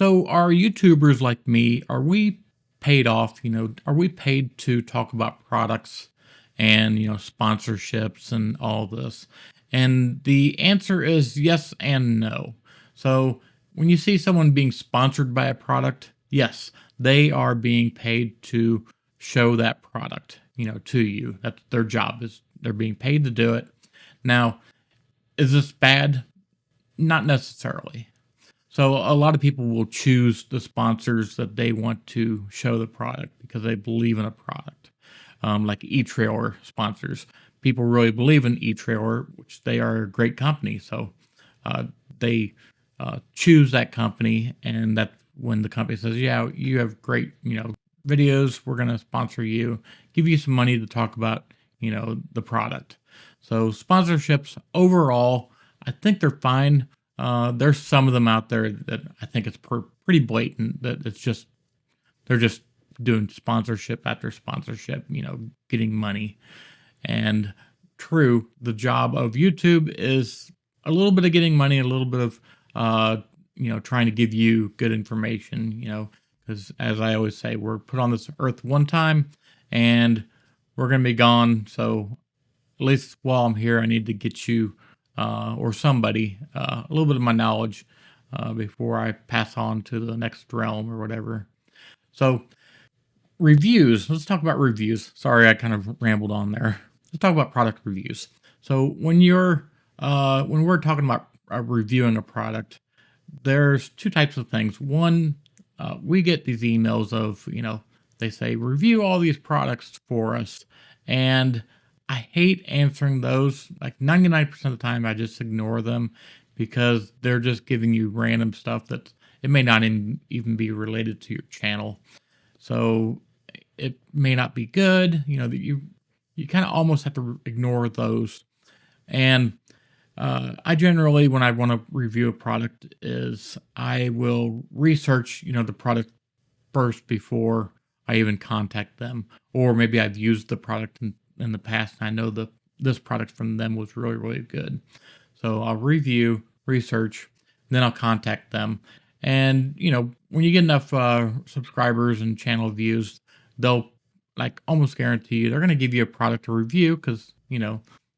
So are YouTubers like me, are we paid off? Are we paid to talk about products and, sponsorships and all this? And the answer is yes and no. So when you see someone being sponsored by a product, yes, they are being paid to show that product, to you. That's their job, is they're being paid to do it. Now, is this bad? Not necessarily. So a lot of people will choose the sponsors that they want to show the product because they believe in a product. Like e-trailer sponsors, people really believe in e-trailer, which they are a great company. So uh, they choose that company, and that's when the company says, "Yeah, you have great, videos. We're going to sponsor you, give you some money to talk about, the product." So sponsorships overall, I think they're fine. There's some of them out there that I think it's pretty blatant that they're just doing sponsorship after sponsorship, getting money. And true, the job of YouTube is a little bit of getting money, a little bit of trying to give you good information, because as I always say, we're put on this earth one time and we're gonna be gone. So at least while I'm here, I need to get you or somebody a little bit of my knowledge before I pass on to the next realm or whatever. So reviews. Let's talk about reviews. Sorry, I kind of rambled on there. Let's talk about product reviews. So when we're talking about reviewing a product, there's two types of things. One, we get these emails of they say review all these products for us, and I hate answering those. Like 99% of the time, I just ignore them because they're just giving you random stuff that it may not even be related to your channel. So it may not be good. That you kind of almost have to ignore those. And I generally, when I want to review a product, is I will research the product first before I even contact them, or maybe I've used the product in the past and I know this product from them was really, really good. So I'll review, research, then I'll contact them. And when you get enough subscribers and channel views, they'll like almost guarantee you they're going to give you a product to review because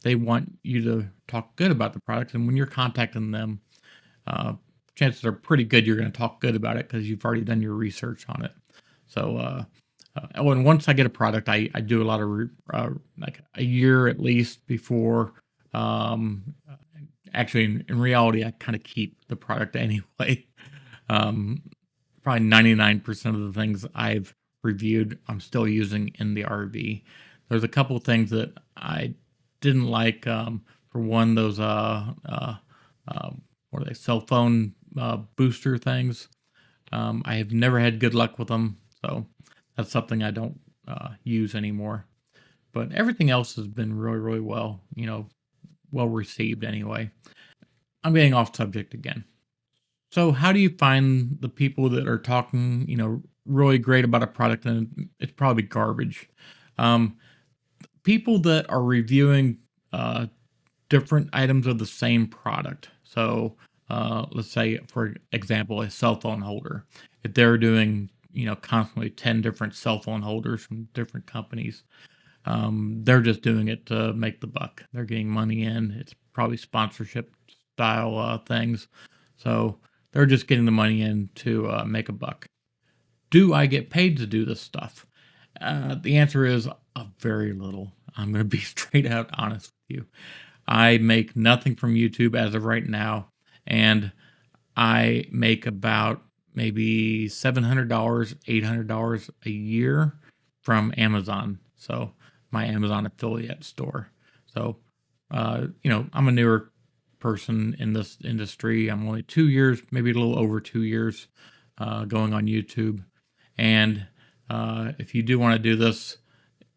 they want you to talk good about the product. And when you're contacting them, chances are pretty good you're going to talk good about it because you've already done your research on it. So and once I get a product, I do a lot of like a year at least before. Actually, in reality, I kind of keep the product anyway. Probably 99% of the things I've reviewed, I'm still using in the RV. There's a couple of things that I didn't like. For one, those what are they? Cell phone booster things. I have never had good luck with them, so that's something I don't use anymore. But everything else has been really, really well, well received anyway. I'm getting off subject again. So how do you find the people that are talking, really great about a product and it's probably garbage? Um, People that are reviewing different items of the same product. So let's say, for example, a cell phone holder. If they're doing, constantly 10 different cell phone holders from different companies, they're just doing it to make the buck. They're getting money in. It's probably sponsorship style things. So they're just getting the money in to make a buck. Do I get paid to do this stuff? The answer is a very little. I'm going to be straight out honest with you. I make nothing from YouTube as of right now, and I make about maybe $700, $800 a year from Amazon. So my Amazon affiliate store. So, I'm a newer person in this industry. I'm only 2 years, maybe a little over 2 years going on YouTube. And if you do want to do this,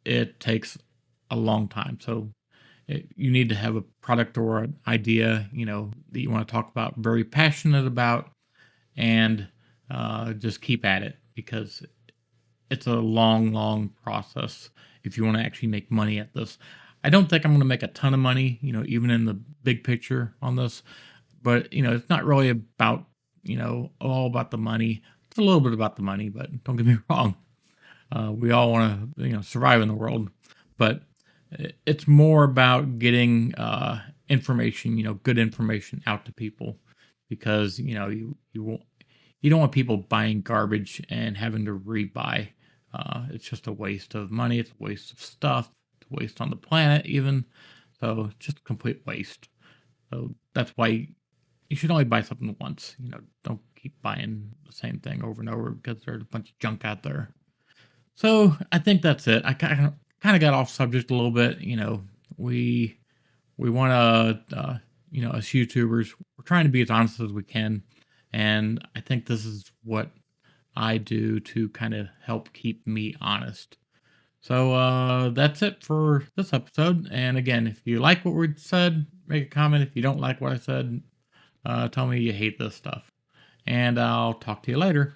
it takes a long time. So you need to have a product or an idea, that you want to talk about, very passionate about, and just keep at it because it's a long, long process if you want to actually make money at this. I don't think I'm going to make a ton of money, even in the big picture on this, but it's not really about all about the money. It's a little bit about the money, but don't get me wrong. We all want to, survive in the world, but it's more about getting information, good information out to people, because you don't want people buying garbage and having to rebuy. It's just a waste of money. It's a waste of stuff. It's a waste on the planet, even. So it's just a complete waste. So that's why you should only buy something once. Don't keep buying the same thing over and over, because there's a bunch of junk out there. So I think that's it. I kind of got off subject a little bit. We want to, as YouTubers, we're trying to be as honest as we can, and I think this is what I do to kind of help keep me honest. So that's it for this episode. And again, if you like what we said, make a comment. If you don't like what I said, tell me you hate this stuff. And I'll talk to you later.